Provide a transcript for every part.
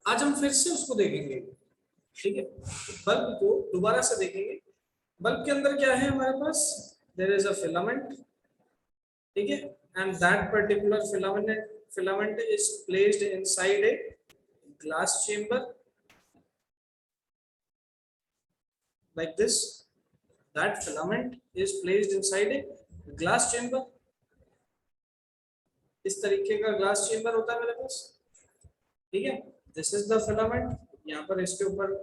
आज हम फिर से उसको देखेंगे, ठीक है। बल्ब को दोबारा से देखेंगे। बल्ब के अंदर क्या है हमारे पास, देयर इज अ फिलामेंट, ठीक है, and that particular filament is placed inside a glass chamber like this. That filament is placed inside a glass chamber. इस तरीके का ग्लास चेंबर होता है मेरे पास, ठीक है। This is the filament. यहाँ पर इसके ऊपर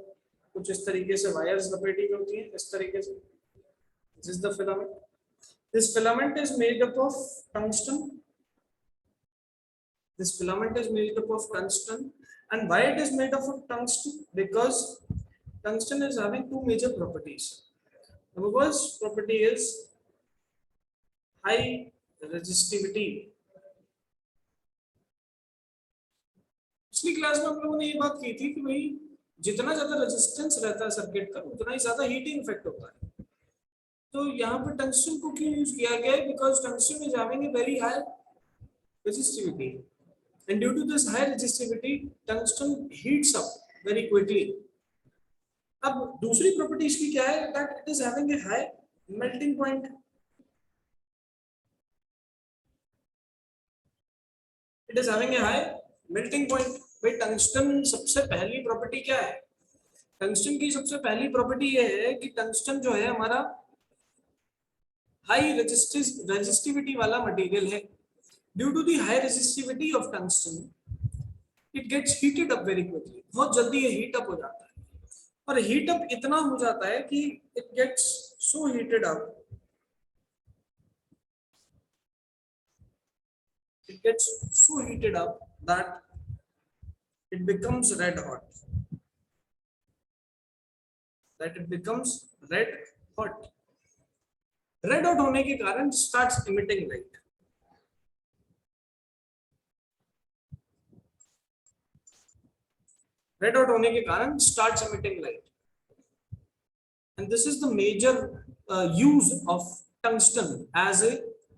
कुछ इस तरीके से वायर्स लपेटी होती हैं इस तरीके से। This is the filament. This filament is made up of tungsten. This filament is made up of tungsten. And why it is made up of tungsten? Because tungsten is having two major properties. The first property is high resistivity. पिछली class में हम लोगों ने ये बात की थी कि भाई जितना ज्यादा रेजिस्टेंस रहता है सर्किट का उतना ही ज्यादा हीटिंग इफेक्ट होता है। तो यहाँ पर टंगस्टन को क्यों यूज किया गया है? Because tungsten is having a very high resistivity, and due to this high resistivity tungsten heats up very quickly. अब दूसरी प्रॉपर्टी इसकी क्या है? That it is having a high melting point. It is having a high melting point. भाई tungsten सबसे पहली property क्या है? टंगस्टन की सबसे पहली प्रॉपर्टी ये है कि टंगस्टन जो है हमारा हाई रेजिस्टिविटी वाला मटेरियल है। Due to the high resistivity of tungsten it gets heated up very quickly. बहुत जल्दी ये हीट अप हो जाता है, और हीट अप इतना हो जाता है कि it gets so heated up, it gets so heated up that it becomes red hot, red hot होने के कारण starts emitting light। red hot होने के कारण starts emitting light, and this is the major use of tungsten as a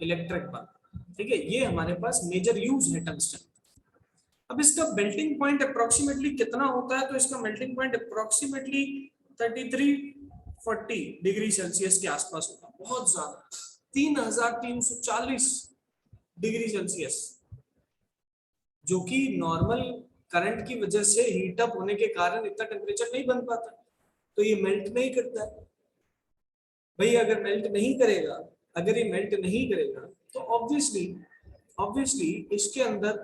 electric bulb, ठीक है। ये हमारे पास मेजर यूज है टंगस्टन। अब इसका मेल्टिंग पॉइंट अप्रोक्सीमेटली कितना होता है? तो इसका melting point approximately 3340 degree Celsius के आसपास होता है। बहुत ज्यादा 3340 डिग्री सेल्सियस, जो कि नॉर्मल करंट की वजह से हीट अप होने के कारण इतना टेम्परेचर नहीं बन पाता, तो ये मेल्ट नहीं करता है। भाई अगर मेल्ट नहीं करेगा, अगर ये मेल्ट नहीं करेगा तो ऑब्वियसली इसके अंदर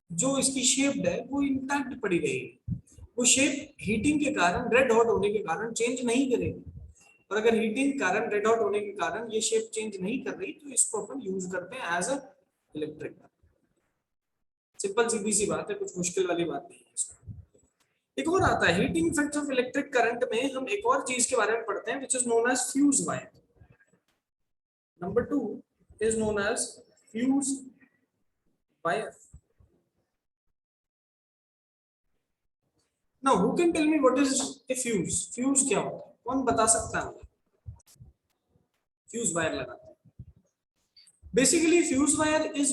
जो इसकी शेप है वो इंटैक्ट पड़ी रहेगी। वो शेप हीटिंग के कारण, रेड हॉट होने के कारण चेंज नहीं करेगी। और अगर हीटिंग कारण, रेड हॉट होने के कारण ये शेप चेंज नहीं कर रही, तो इसको अपन यूज करते हैं एज अ इलेक्ट्रिक। सिंपल सीधी सी बात है, कुछ मुश्किल वाली बात नहीं है इसमें। एक और आता है heating effects of electric current में हम एक और चीज के बारे में पढ़ते हैं, which is known as fuse wire. Number 2 is known as fuse wire. Now, who can tell me what is a fuse? Fuse क्या होता है? कौन बता सकता है? फ्यूज वायर लगाते हैं। Basically, fuse wire is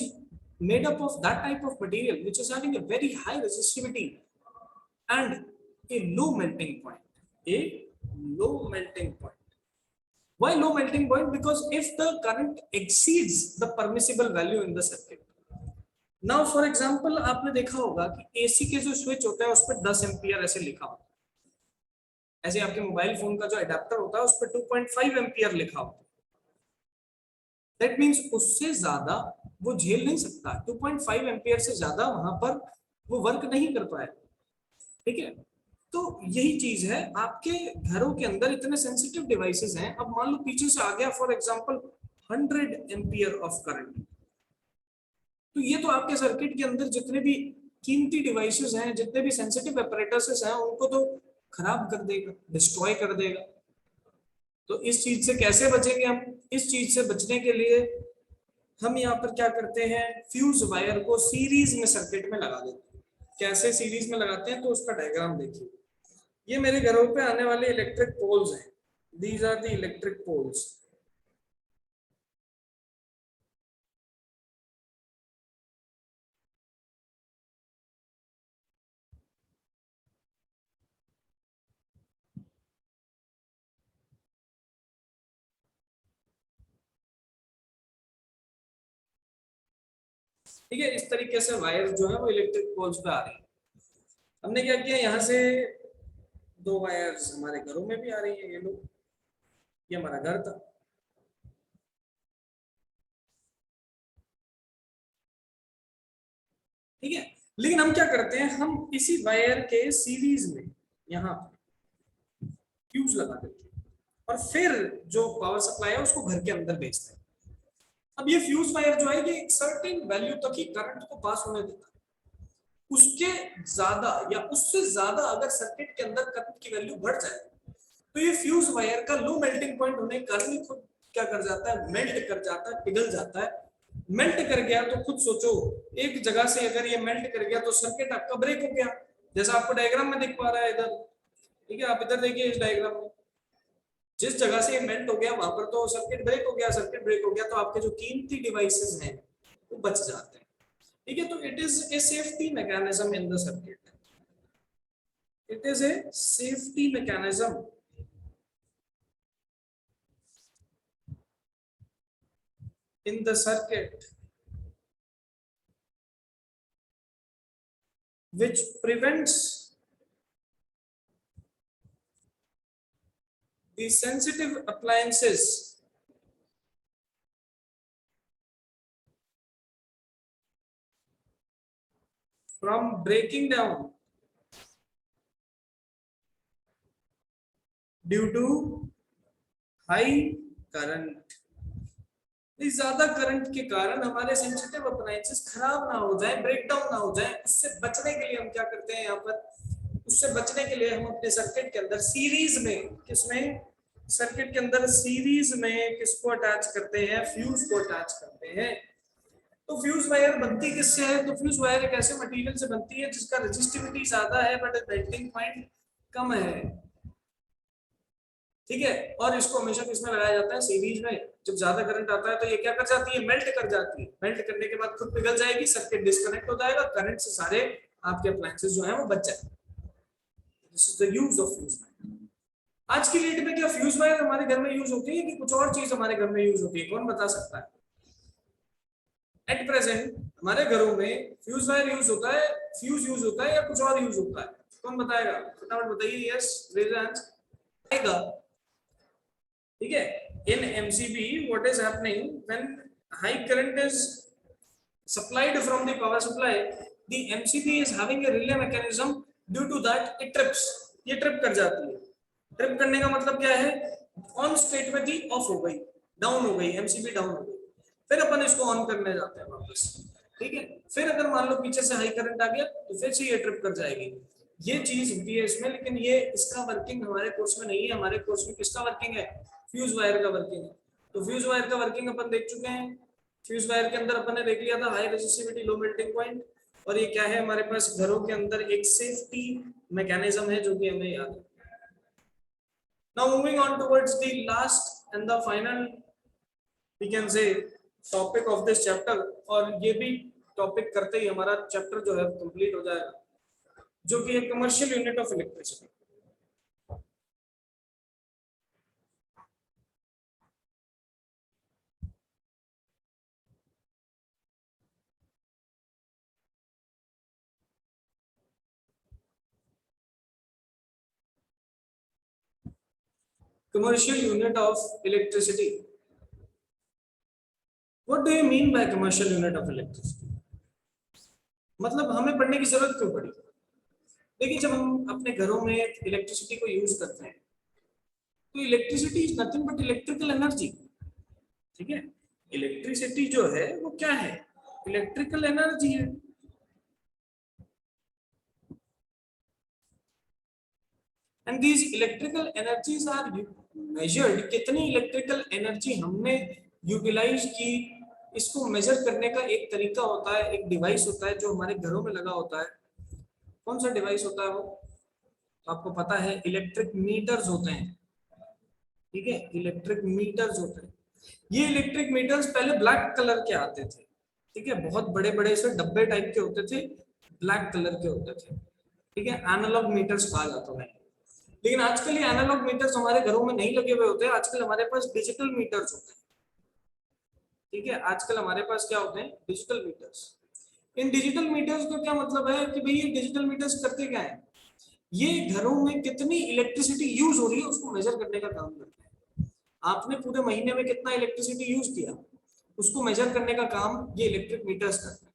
made up of that type of material which is having a very high resistivity and a low melting point. A low melting point. Why low melting point? Because if the current exceeds the permissible value in the circuit. Now, for example, आपने देखा होगा कि AC के जो switch होता है उस पर 10 एम्पियर ऐसे लिखा होता है। ऐसे आपके मोबाइल फोन का जो अडेप्टर होता है उस पर 2.5 एम्पियर लिखा होता है। दैट मींस उससे ज्यादा वो झेल नहीं सकता। 2.5 एम्पियर से ज्यादा वहां पर वो वर्क नहीं कर पाए, ठीक है। तो यही चीज है, आपके घरों के अंदर इतने सेंसिटिव डिवाइसेस हैं। अब मान लो पीछे से आ गया for example 100 ampere of current, तो ये तो आपके सर्किट के अंदर जितने भी कीमती डिवाइसेस हैं, जितने भी सेंसिटिव अपैरेटसेस हैं, उनको तो खराब कर देगा, डिस्ट्रॉय कर देगा। तो इस चीज से कैसे बचेंगे हम? इस चीज से बचने के लिए हम यहाँ पर क्या करते हैं, फ्यूज वायर को सीरीज में सर्किट में लगा देते हैं। कैसे सीरीज में लगाते हैं? तो उसका डायग्राम देखिए। ये मेरे घरों पे आने वाले इलेक्ट्रिक पोल्स हैं। These are the electric poles. ठीक है, इस तरीके से वायर जो है वो इलेक्ट्रिक पोल्स पे आ रही है। हमने क्या किया, यहाँ से दो वायर्स हमारे घरों में भी आ रही है, ये लो, ये हमारा घर था। ठीक है, लेकिन हम क्या करते हैं, हम इसी वायर के सीरीज में यहाँ फ्यूज लगा देते हैं और फिर जो पावर सप्लाई है उसको घर के अंदर भेजते हैं। अब ये फ्यूज वायर जो है ये एक सर्टेन वैल्यू तक ही करंट को पास होने देता है, उसके ज्यादा या उससे ज्यादा अगर सर्किट के अंदर करंट की वैल्यू बढ़ जाए तो ये फ्यूज वायर का लो मेल्टिंग पॉइंट होने के कारण खुद क्या कर जाता है, मेल्ट कर जाता है, पिघल जाता है। मेल्ट कर गया तो खुद सोचो, एक जगह से अगर ये मेल्ट कर गया तो सर्किट आपका ब्रेक हो गया, जैसा आपको डायग्राम में दिख पा रहा है इधर। ठीक है, आप इधर देखिए इस डायग्राम में, जिस जगह से ये मेल्ट हो गया वहां पर तो सर्किट ब्रेक हो गया, सर्किट ब्रेक हो गया तो आपके जो कीमती डिवाइसेस हैं वो बच जाते हैं। ठीक है, तो it is a safety mechanism in the circuit, it is a safety mechanism in the circuit which prevents the sensitive appliances from breaking down due to high current। ज्यादा करंट के कारण हमारे सेंसिटिव अप्लायंसेस खराब ना हो जाए, break down ना हो जाए, उससे बचने के लिए हम क्या करते हैं यहाँ पर, उससे बचने के लिए हम अपने सर्किट के अंदर सीरीज में, किसमें, सर्किट के अंदर सीरीज में किसको अटैच करते हैं, फ्यूज को अटैच करते हैं। तो फ्यूज वायर बनती किससे है, तो फ्यूज वायर एक ऐसे मटेरियल से बनती है जिसका रेजिस्टिविटी ज्यादा है बट मेल्टिंग पॉइंट कम है। ठीक है, और इसको हमेशा किसमें लगाया जाता है, सीरीज में। जब ज्यादा करंट आता है तो ये क्या कर जाती है, मेल्ट कर जाती है, मेल्ट करने के बाद खुद पिघल जाएगी, सर्किट डिस्कनेक्ट हो जाएगा, करंट से सारे आपके अप्लायंसेस जो है वो बच जाएंगे। This is the use of fuse wire. आज की डेट में क्या फ्यूज वायर हमारे घर में यूज होती है कि कुछ और चीज हमारे घर में यूज होती है, कौन बता सकता है? एट प्रेजेंट हमारे घरों में फ्यूज वायर यूज होता है, फ्यूज यूज होता है या कुछ और यूज होता है, कौन बताएगा, फटाफट बताइए। यस, रेज आएगा। ठीक है, in MCB what is happening when high current is supplied from the power supply, the MCB is having a relay mechanism, due to that it trips, ये ट्रिप कर जाती है। ट्रिप करने का मतलब क्या है, ऑन स्टेट में थी, ऑफ हो गई, डाउन हो गई, एमसीबी डाउन हो गई, फिर अपन इसको ऑन करने जाते हैं वापस। ठीक है, फिर अगर मान लो पीछे से हाई करंट आ गया तो फिर से ये ट्रिप कर जाएगी, ये चीज होती है इसमें। लेकिन ये इसका वर्किंग हमारे कोर्स में नहीं है, हमारे कोर्स में किसका वर्किंग है, फ्यूज वायर का वर्किंग है। तो फ्यूज वायर का वर्किंग अपन देख चुके हैं। फ्यूज वायर के अंदर अपन ने देख लिया था high resistivity low melting point, और ये क्या है हमारे पास घरों के अंदर एक सेफ्टी मैकेनिज्म है जो कि हमें याद है। Now moving on towards the last and the final we can say topic of this chapter, और ये भी टॉपिक करते ही हमारा चैप्टर जो है कंप्लीट हो जाएगा, जो कि है commercial unit of electricity. Commercial unit of electricity. What do you mean by commercial unit of electricity? मतलब हमें पढ़ने की जरूरत क्यों पड़ी? देखिए, जब हम अपने घरों में इलेक्ट्रिसिटी को यूज करते हैं तो electricity is nothing but electrical energy. ठीक है, इलेक्ट्रिसिटी जो है वो क्या है, इलेक्ट्रिकल एनर्जी है। And these electrical energies are measured, कितनी इलेक्ट्रिकल एनर्जी हमने यूटिलाइज की, इसको मेजर करने का एक तरीका होता है, एक डिवाइस होता है जो हमारे घरों में लगा होता है। कौन सा डिवाइस होता है वो, तो आपको पता है, इलेक्ट्रिक मीटर्स होते हैं। ठीक है, इलेक्ट्रिक मीटर्स होते हैं। ये इलेक्ट्रिक मीटर्स पहले ब्लैक कलर के आते थे। ठीक है, बहुत बड़े बड़े से डब्बे टाइप के होते थे, ब्लैक कलर के होते थे। ठीक है, एनालॉग मीटर्स कहा जाता है। लेकिन आजकल ये एनालॉग मीटर्स हमारे घरों में नहीं लगे हुए होते हैं, आजकल हमारे पास डिजिटल मीटर्स होते हैं। ठीक है, आजकल हमारे पास क्या होते हैं, डिजिटल मीटर्स। इन डिजिटल मीटर्स का क्या मतलब है कि भाई ये डिजिटल मीटर्स करते क्या है, ये घरों में कितनी इलेक्ट्रिसिटी यूज हो रही है उसको मेजर करने का काम करते हैं। आपने पूरे महीने में कितना इलेक्ट्रिसिटी यूज किया उसको मेजर करने का काम ये इलेक्ट्रिक मीटर्स करते हैं।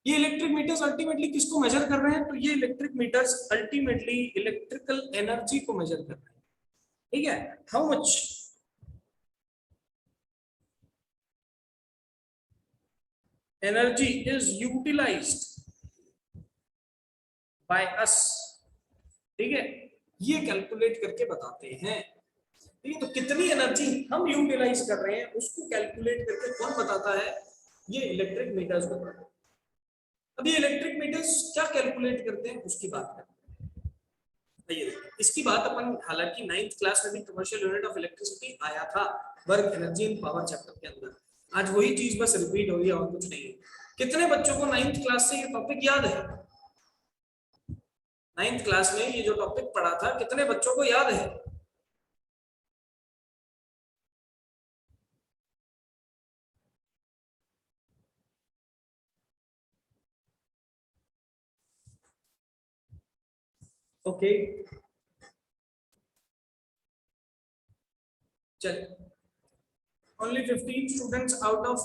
ये इलेक्ट्रिक मीटर्स अल्टीमेटली किसको मेजर कर रहे हैं, तो ये electric meters ultimately electrical energy को मेजर कर रहे हैं। ठीक है, how much energy is utilized by us, ठीक है, ये कैलकुलेट करके बताते हैं। ठीक है, तो कितनी एनर्जी हम यूटिलाइज कर रहे हैं उसको कैलकुलेट करके कौन बताता है, ये इलेक्ट्रिक मीटर्स को बताता है। अब ये इलेक्ट्रिक मीटर्स क्या कैलकुलेट करते हैं उसकी बात करते हैं। इसकी बात अपन हालांकि 9th क्लास में भी कमर्शियल यूनिट ऑफ इलेक्ट्रिसिटी आया था, work energy in power chapter के अंदर। आज वही चीज बस रिपीट हो रही है और कुछ नहीं है। कितने बच्चों को 9th क्लास से ये टॉपिक याद है? 9th क्लास में ये जो टॉपिक पढ़ा था कितने बच्चों को याद है? ओके, चलिए, only 15 students out of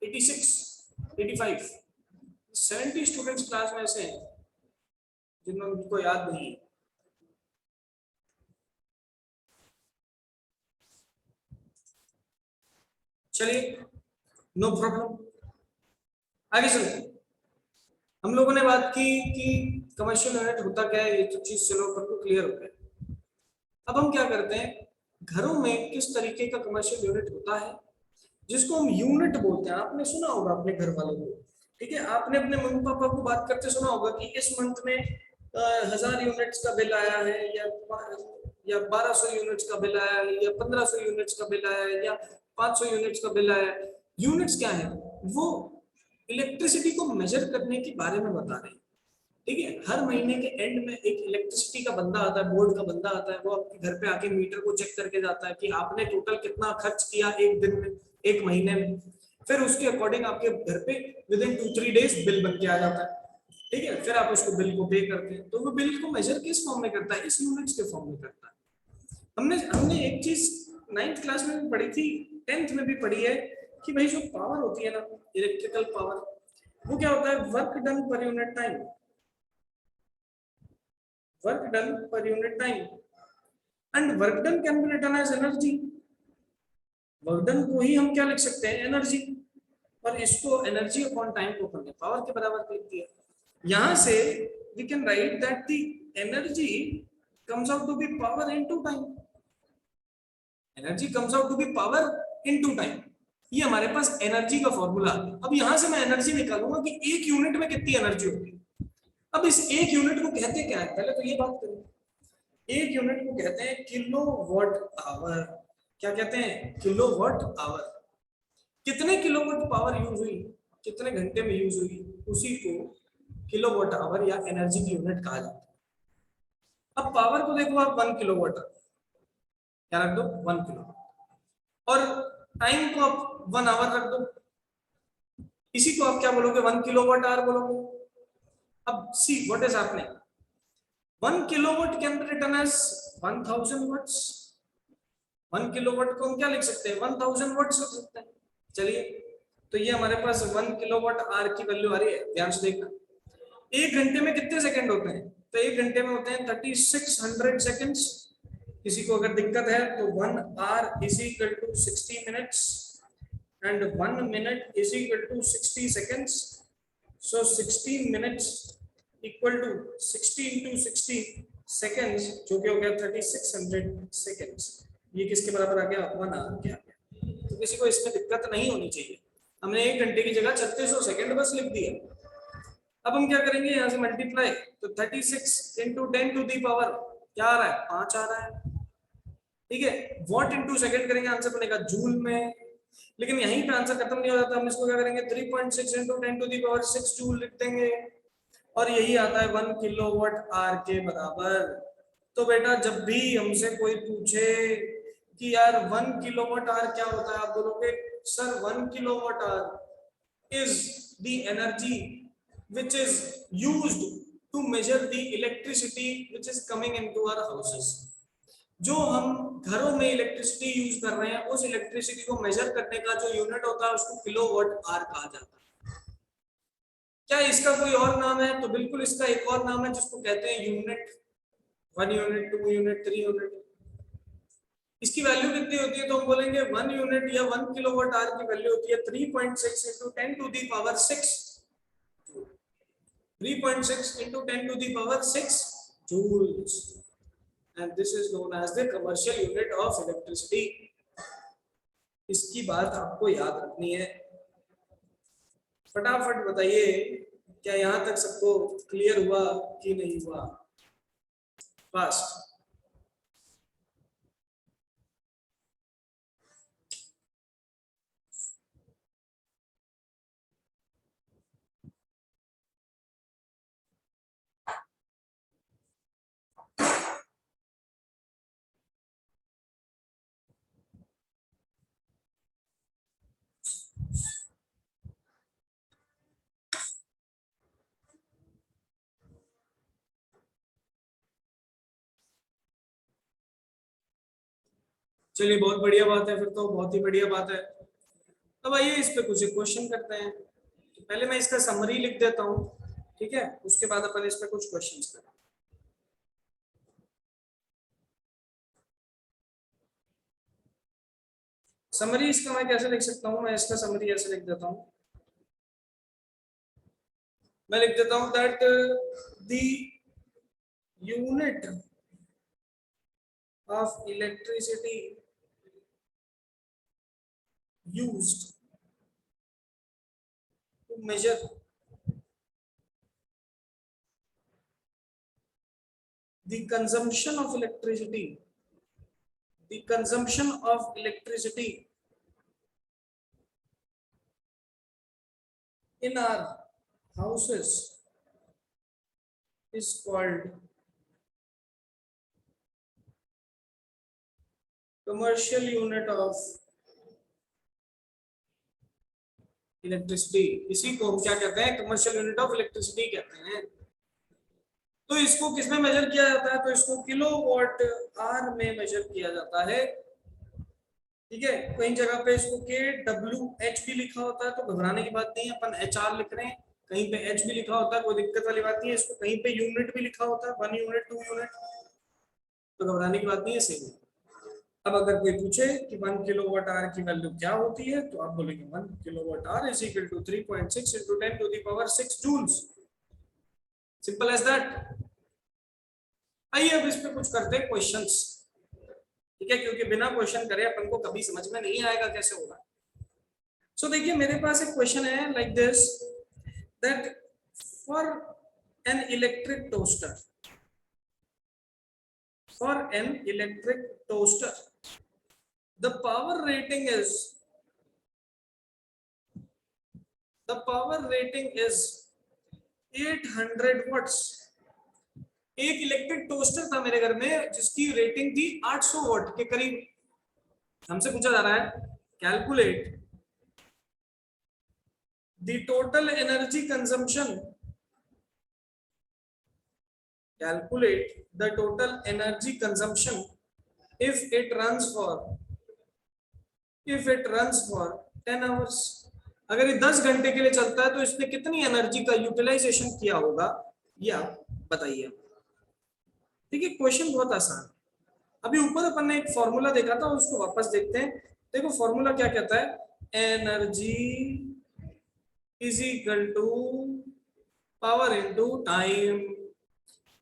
86 85 70 students class में ऐसे हैं जिनको याद नहीं है। चलिए, नो प्रॉब्लम, आगे चलते हैं। हम लोगों ने बात की कि कमर्शियल यूनिट होता क्या है, ये तो चीज चलो अपन को क्लियर हो गया। अब हम क्या करते हैं, घरों में किस तरीके का कमर्शियल यूनिट होता है जिसको हम यूनिट बोलते हैं। आपने सुना होगा अपने घर वालों को, ठीक है, आपने अपने मम्मी पापा को बात करते सुना होगा कि इस मंथ में 1000 यूनिट्स का बिल आया है, या 1200 यूनिट्स का बिल आया है, या 1500 यूनिट्स का बिल आया है, या 500 यूनिट्स का बिल आया है। यूनिट्स क्या है, वो इलेक्ट्रिसिटी को मेजर करने के बारे में बता रहे हैं। ठीक है, हर महीने के एंड में एक इलेक्ट्रिसिटी का बंदा आता है, बोर्ड का बंदा आता है, वो आपके घर पे आके मीटर को चेक करके जाता है कि आपने टोटल कितना खर्च किया एक दिन में, एक महीने में। फिर उसके अकॉर्डिंग आपके घर पे विद इन 2-3 डेज बिल बन के आ जाता है। ठीक है, फिर आप उसको बिल को पे करते हैं। तो वो बिल को मेजर किस फॉर्म में करता है, इस यूनिट्स के फॉर्म में करता है। हमने हमने एक चीज 9th क्लास में भी पढ़ी थी, 10th में भी पढ़ी है कि भाई जो पावर होती है ना, इलेक्ट्रिकल पावर, वो क्या होता है, work done per unit time, work done per unit time, and work done can be written as energy. Work done को ही हम क्या लिख सकते हैं, एनर्जी, और इसको एनर्जी अपॉन टाइम को हमने पावर के बराबर लिख दिया। यहां से we can write that the energy comes out to be power into time, energy comes out to be power into time. ये हमारे पास एनर्जी का फॉर्मूला। अब यहां से मैं एनर्जी निकालूंगा कि एक यूनिट में कितनी एनर्जी होगी। अब इस एक यूनिट को कहते क्या है, पहले तो ये बात करें। एक यूनिट को कहते हैं किलोवाट आवर। क्या कहते हैं, किलोवाट आवर। कितने किलोवाट पावर यूज हुई, कितने घंटे में यूज हुई, उसी को किलोवाट आवर या एनर्जी की यूनिट कहा जाता है। अब पावर को देखो आप 1 किलोवाट, क्या रख दो 1 किलो, और टाइम को आप 1 आवर रख दो, इसी को आप क्या बोलोगे, 1 किलोवाट आवर बोलोगे। अब see what is happening, 1 kilowatt can be written as 1000 watts. 1 kilowatt को हम क्या लिख सकते हैं, 1000 वाट्स लिख सकते हैं। चलिए, तो ये हमारे पास 1 किलोवाट आवर की वैल्यू आ रही है, ध्यान से देखना। एक घंटे में कितने सेकंड होते हैं, तो एक घंटे में होते हैं 3600 सेकंड्स। किसी को अगर दिक्कत है तो 1 hour is equal to 60 minutes and 1 minute is equal to 60 seconds. So 60 minutes equal to 60 into 60 seconds, जो कि हो गया 3600 सेकंड्स। ये किसके बराबर आ गया, 1 आवर के आ गया। तो किसी को इसमें दिक्कत नहीं होनी चाहिए। हमने एक घंटे की जगह 3600 सेकंड बस लिख दिया। अब हम क्या करेंगे, यहाँ से मल्टीप्लाई, तो 36 into 10 to the पावर क्या आ रहा है, 5 आ रहा है। ठीक है, वॉट इंटू सेकंड करेंगे, आंसर बनेगा जूल में। लेकिन यहीं पे आंसर खत्म नहीं हो जाता, हम इसको क्या करेंगे, 3.6 into 10 to the power 6 joule लिख देंगे, और यही आता है 1 किलोवाट आवर के बराबर। तो बेटा जब भी हमसे कोई पूछे कि यार 1 किलोवाट आवर क्या होता है, आप बोलोगे sir 1 kilowatt hour is the energy which is used to measure the electricity which is coming into our houses. जो हम घरों में इलेक्ट्रिसिटी यूज कर रहे हैं उस इलेक्ट्रिसिटी को मेजर करने का जो यूनिट होता है उसको किलोवाट आवर कहा जाता है। क्या इसका कोई और नाम है? तो बिल्कुल इसका एक और नाम है जिसको कहते हैं यूनिट। 1 unit, 2 unit, 3 unit. इसकी वैल्यू कितनी होती है? तो हम बोलेंगे 1 यूनिट या 1 किलोवाट आवर की वैल्यू होती है 3.6 into 10 to the power 6, 3.6 into 10 to the power 6 joules, and this is known as the commercial unit of electricity. इसकी बात आपको याद रखनी है। फटाफट बताइए, क्या यहां तक सबको क्लियर हुआ कि नहीं हुआ? फास्ट। चलिए, बहुत बढ़िया बात है, फिर तो बहुत ही बढ़िया बात है। अब आइए इस पे कुछ क्वेश्चन करते हैं। तो पहले मैं इसका समरी लिख देता हूँ, ठीक है, उसके बाद अपन इस पे कुछ क्वेश्चंस करें। समरी इसका मैं कैसे लिख सकता हूँ? मैं इसका समरी ऐसे लिख देता हूँ, मैं लिख देता हूँ that the unit of electricity used to measure the consumption of electricity, the consumption of electricity in our houses is called commercial unit of electricity. इसी को हम क्या कहते हैं? कमर्शियल यूनिट ऑफ इलेक्ट्रिसिटी कहते हैं। तो इसको किसमें मेजर किया जाता है? तो इसको किलोवाट आवर में मेजर किया जाता है, ठीक है। कई जगह पे इसको KWH भी लिखा होता है, तो घबराने की बात नहीं है, अपन HR लिख रहे हैं। कहीं पे H भी लिखा होता है, कोई दिक्कत वाली बात नहीं है। इसको कहीं पे यूनिट भी लिखा होता है, 1 यूनिट, 2 यूनिट, तो घबराने की बात नहीं है, सेम। अब अगर कोई पूछे कि 1 किलोवाट आवर की वैल्यू क्या होती है, तो आप बोलेंगे 1 kilowatt hour is equal to 3.6 into 10 to the power 6 joules. Simple as that. आइए अब इस पे कुछ करते हैं क्वेश्चंस, ठीक है, क्योंकि बिना क्वेश्चन करे अपन को कभी समझ में नहीं आएगा कैसे होगा। सो देखिए, मेरे पास एक क्वेश्चन है like this, that for an electric toaster, for an electric toaster, the power rating is 800 watts। एक इलेक्ट्रिक टोस्टर था मेरे घर में जिसकी रेटिंग थी 800 वाट के करीब। हमसे पूछा जा रहा है calculate the total energy consumption, calculate the total energy consumption if it runs for 10 hours। अगर ये 10 घंटे के लिए चलता है तो इसने कितनी एनर्जी का यूटिलाइजेशन किया होगा, ये आप बताइए। ठीक है, क्वेश्चन बहुत आसान। अभी ऊपर अपन ने एक फॉर्मूला देखा था, उसको वापस देखते हैं। देखो फॉर्मूला क्या कहता है, energy is equal to power into time.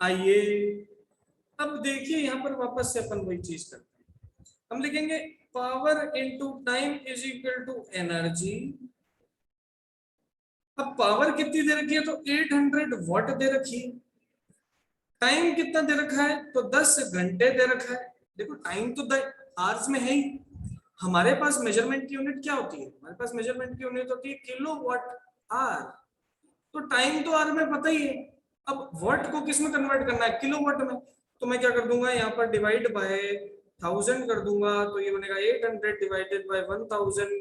आइए अब देखिए, यहां पर वापस से अपन वही चीज करते हैं। हम लिखेंगे power into time is equal to energy. अब पावर कितनी दे रखी है? तो 800 वाट दे रखी है। टाइम कितना दे रखा है? तो 10 घंटे दे रखा है। देखो टाइम तो आवर्स में है ही, हमारे पास मेजरमेंट की यूनिट क्या होती है? हमारे पास मेजरमेंट की यूनिट होती है किलोवाट आवर। तो टाइम तो आवर में पता ही है, अब वाट को किस में कन्वर्ट करना है? किलोवाट में। तो मैं क्या कर दूंगा, यहाँ पर डिवाइड बाय 1000 कर दूंगा, तो ये बनेगा 800 डिवाइडेड बाय 1000,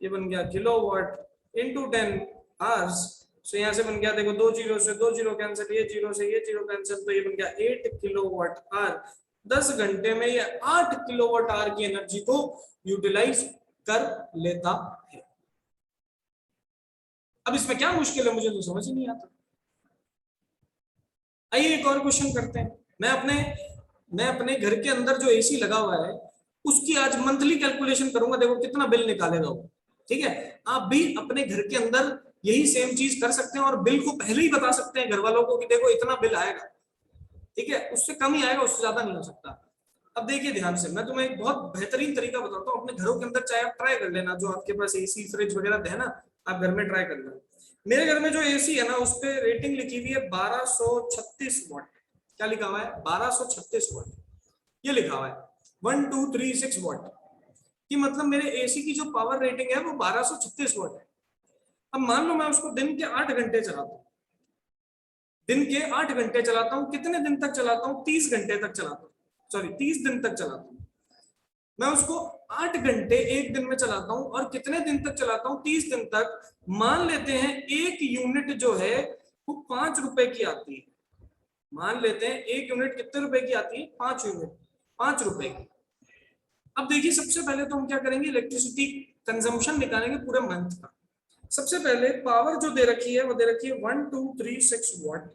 ये बन गया किलोवाट इनटू 10 आवर्स। सो यहाँ से बन गया, देखो 2 जीरो से 2 जीरो कैंसिल, ये जीरो से ये जीरो कैंसिल, तो ये बन गया 8 किलोवाट आवर। 10 घंटे में ये 8 किलोवाट आवर की एनर्जी को यूटिलाइज कर लेता है। अब इसमें क्या मुश्किल है, मुझे तो समझ ही नहीं आता। आइए एक और क्वेश्चन करते हैं। मैं अपने घर के अंदर जो एसी लगा हुआ है उसकी आज मंथली कैलकुलेशन करूंगा, देखो कितना बिल निकालेगा वो। ठीक है, आप भी अपने घर के अंदर यही सेम चीज कर सकते हैं और बिल को पहले ही बता सकते हैं घर वालों को कि देखो इतना बिल आएगा। ठीक है, उससे कम ही आएगा, उससे ज्यादा नहीं हो सकता। अब देखिए ध्यान से, मैं तुम्हें एक बहुत बेहतरीन तरीका बताता हूँ। अपने घरों के अंदर चाहे आप ट्राई कर लेना, जो आपके पास एसी फ्रिज वगैरह है ना, आप घर में ट्राई करना। मेरे घर में जो एसी है ना, उस पर रेटिंग लिखी हुई है 1236 वॉट। क्या लिखा हुआ है? 1236 वॉट। ये लिखा हुआ है 1236 वॉट कि मतलब मेरे एसी की जो पावर रेटिंग है वो 1236 वॉट है। अब मान लो मैं उसको दिन के 8 घंटे चलाता हूँ, दिन के 8 घंटे चलाता हूँ। कितने दिन तक चलाता हूँ? 30 घंटे तक चलाता हूँ, सॉरी 30 दिन तक चलाता हूँ। मैं उसको 8 घंटे एक दिन में चलाता हूँ और कितने दिन तक चलाता हूँ? 30 दिन तक। मान लेते हैं एक यूनिट जो है वो 5 रुपए की आती है। मान लेते हैं एक यूनिट कितने रुपए की आती है? 5 यूनिट, 5 रुपए की। अब देखिए सबसे पहले तो हम क्या करेंगे, इलेक्ट्रिसिटी कंजम्पशन निकालेंगे पूरे मंथ का। सबसे पहले पावर जो दे रखी है वो दे रखी है 1236 वॉट।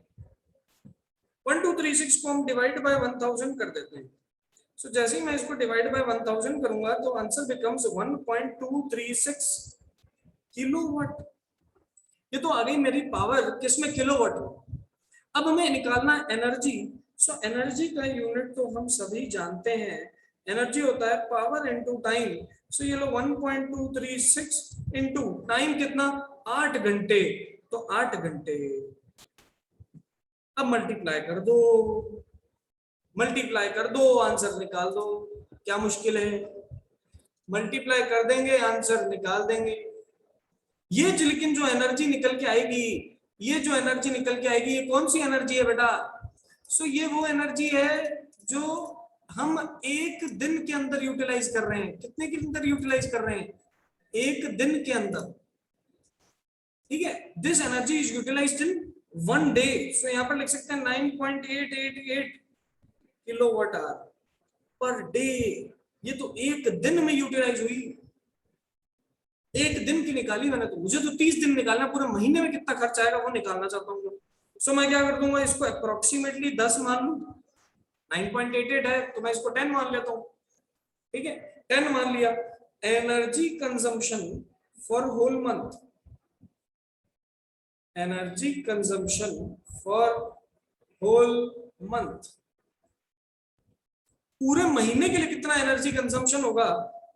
1236 को हम डिवाइड बाय 1000 कर देते हैं। सो जैसे ही मैं इसको डिवाइड बाय 1000 करूंगा तो आंसर बिकम्स 1.236 किलोवाट। ये तो आ गई मेरी पावर किसमें? किलोवाट में। अब हमें निकालना एनर्जी। सो एनर्जी का यूनिट तो हम सभी जानते हैं, एनर्जी होता है पावर इनटू टाइम। सो ये लो 1.236 इनटू टाइम कितना? 8 घंटे। तो 8 घंटे। अब मल्टीप्लाई कर दो, मल्टीप्लाई कर दो, आंसर निकाल दो। क्या मुश्किल है? मल्टीप्लाई कर देंगे, आंसर निकाल देंगे। ये लेकिन जो एनर्जी निकल के आएगी, ये जो एनर्जी निकल के आएगी, ये कौन सी एनर्जी है बेटा? सो ये वो एनर्जी है जो हम एक दिन के अंदर यूटिलाइज कर रहे हैं। कितने के अंदर यूटिलाइज कर रहे हैं? एक दिन के अंदर। ठीक है, this energy is utilized in 1 day. So यहां पर लिख सकते हैं 9.888 किलोवाट आवर पर डे। ये तो एक दिन में यूटिलाइज हुई, एक दिन की निकाली मैंने। तो मुझे तो 30 दिन निकालना, पूरे महीने में कितना खर्च आएगा वो निकालना चाहता हूँ। सो मैं क्या कर दूंगा, इसको अप्रोक्सीमेटली 10 मान लू। 9.88 है तो मैं इसको 10 मान लेता हूँ। ठीक है, 10 मान लिया। Energy consumption for whole month, energy consumption for whole month, पूरे महीने के लिए कितना एनर्जी कंजम्पशन होगा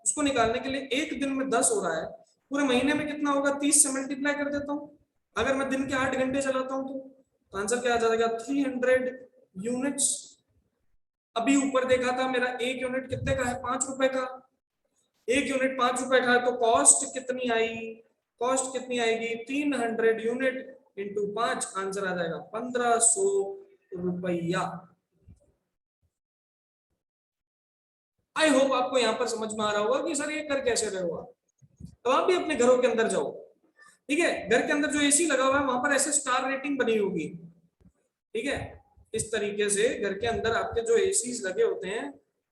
उसको निकालने के लिए। एक दिन में 10 हो रहा है, पूरे महीने में कितना होगा? 30 से मल्टीप्लाई कर देता हूँ। अगर मैं दिन के 8 घंटे चलाता हूँ तो आंसर क्या आ जाएगा? 300 यूनिट्स। अभी ऊपर देखा था मेरा एक यूनिट कितने का है? 5 रुपए का। एक यूनिट 5 रुपए का है तो कॉस्ट कितनी आई? कॉस्ट कितनी आएगी? 300 यूनिट इंटू 5, आंसर आ जाएगा 1500 रुपया। आई होप आपको यहाँ पर समझ में आ रहा होगा कि सर ये कर कैसे रहे हो आप। तो आप भी अपने घरों के अंदर जाओ। ठीक है, घर के अंदर जो एसी लगा हुआ है वहां पर ऐसे स्टार रेटिंग बनी होगी। ठीक है, इस तरीके से घर के अंदर आपके जो एसी लगे होते हैं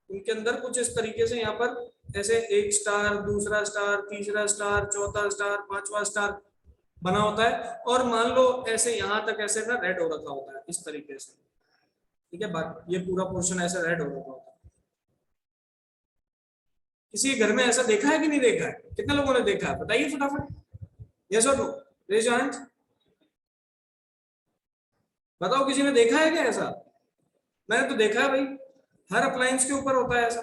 उनके अंदर कुछ इस तरीके से यहाँ पर ऐसे 1 स्टार, दूसरा स्टार, तीसरा स्टार, चौथा स्टार, 5वां स्टार बना होता है। और मान लो ऐसे यहाँ तक ऐसे ना रेड हो रखा होता है इस तरीके से। ठीक है, ये पूरा पोर्शन ऐसे रेड हो रखा होता है। किसी घर में ऐसा देखा है कि नहीं देखा है? कितने लोगों ने देखा है बताइए फटाफट। यस और नो, रेज योर हैंड। बताओ किसी ने देखा है क्या ऐसा? मैंने तो देखा है भाई, हर अप्लायंस के ऊपर होता है ऐसा।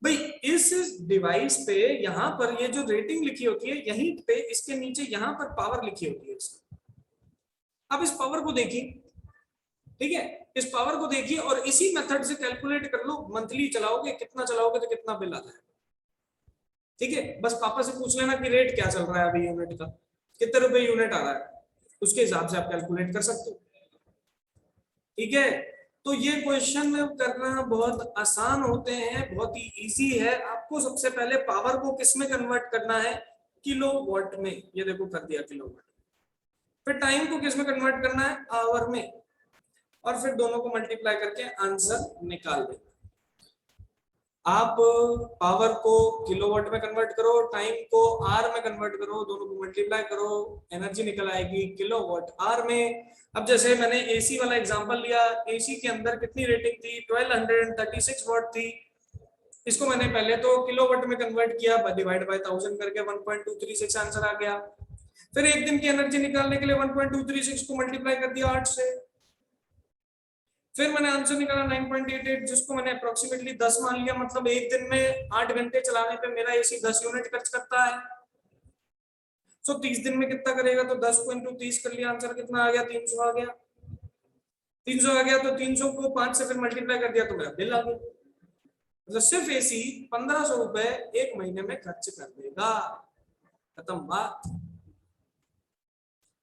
भाई इस डिवाइस पे यहाँ पर ये जो रेटिंग लिखी होती है यहीं पे इसके नीचे यहाँ पर पावर लिखी होती है इसकी। अब इस पावर को देखिए। ठीक है, इस पावर को देखिए और इसी मेथड से कैलकुलेट कर लो। मंथली चलाओगे कितना चलाओगे तो कितना बिल आता है। ठीक है, बस पापा से पूछ लेना कि रेट क्या चल रहा है अभी यूनिट का, कितने रुपए यूनिट आ रहा है, उसके हिसाब से आप कैलकुलेट कर सकते हो। ठीक है, तो ये क्वेश्चन करना बहुत आसान होते हैं, बहुत ही इजी है। आपको सबसे पहले पावर को किस में कन्वर्ट करना है? किलोवाट में, ये देखो कर दिया किलोवाट। फिर टाइम को किस में कन्वर्ट करना है, आवर में, और फिर दोनों को मल्टीप्लाई करके आंसर निकाल देना। आप पावर को किलोवाट में कन्वर्ट करो, टाइम को आर में कन्वर्ट करो, दोनों को मल्टीप्लाई करो, एनर्जी निकल आएगी किलोवाट आर में। अब जैसे मैंने एसी वाला एग्जांपल लिया, एसी के अंदर कितनी रेटिंग थी, 1236 वाट थी। इसको मैंने पहले तो किलोवाट में कन्वर्ट किया, डिवाइड बाय 1000 करके 1.236 आंसर आ गया। फिर एक दिन की एनर्जी निकालने के लिए 1.236 को मल्टीप्लाई कर दिया 8 से, फिर मैंने आंसर निकाला 9.88, जिसको मैंने अप्रोक्सीमेटली 10 मान लिया, मतलब एक दिन में 8 घंटे चलाने पे मेरा एसी 10 यूनिट खर्च करता है। सो 30 दिन में कितना करेगा, तो 10 को इंटू 30 कर लिया, आंसर कितना आ गया, 300 आ गया। 300 आ गया तो 300 को 5 से फिर मल्टीप्लाई कर दिया तो मेरा बिल आ गया। मतलब सिर्फ एसी 1500 रुपए एक महीने में खर्च कर देगा, खत्म बात।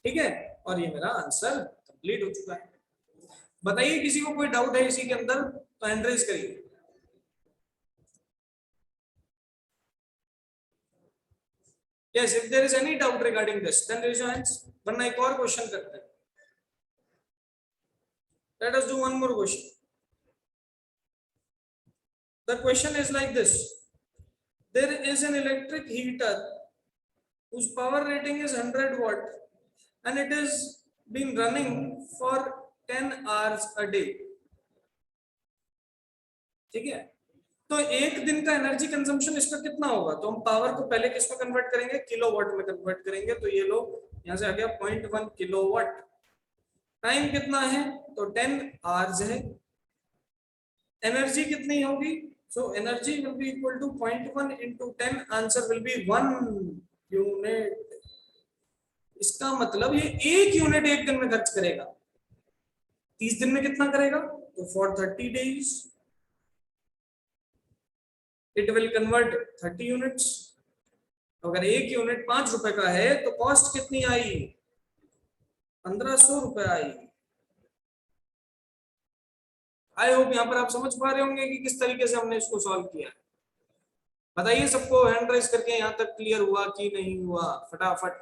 ठीक है, और ये मेरा आंसर कंप्लीट हो चुका है। बताइए किसी को कोई डाउट है इसी के अंदर तो हैंड रेज करिए। Yes, if there is any doubt regarding this then raise your hands, वरना एक और क्वेश्चन करते हैं। Let us do one more question. The question is like this, there is an electric heater whose power rating is 100 watt and it is been running for 10 hours a day। ठीक है, तो एक दिन का energy consumption इसका कितना होगा, तो हम पावर को पहले किस में कन्वर्ट करेंगे, किलोवाट में कन्वर्ट करेंगे। तो ये लो यहां से आ गया 0.1 किलोवाट। टाइम कितना है, तो 10 आवर्स है। एनर्जी कितनी होगी, so energy will be equal to 0.1 into 10, answer will be 1 unit. इसका मतलब ये 1 यूनिट एक दिन में खर्च करेगा। 30 दिन में कितना करेगा, तो for 30 days it will convert 30 units. अगर 1 यूनिट 5 रुपए का है तो कॉस्ट कितनी आई, 1500 रुपए आई। आई होप यहाँ पर आप समझ पा रहे होंगे कि किस तरीके से हमने इसको सॉल्व किया है। बताइए सबको हैंड राइज करके यहाँ तक क्लियर हुआ कि नहीं हुआ, फटाफट।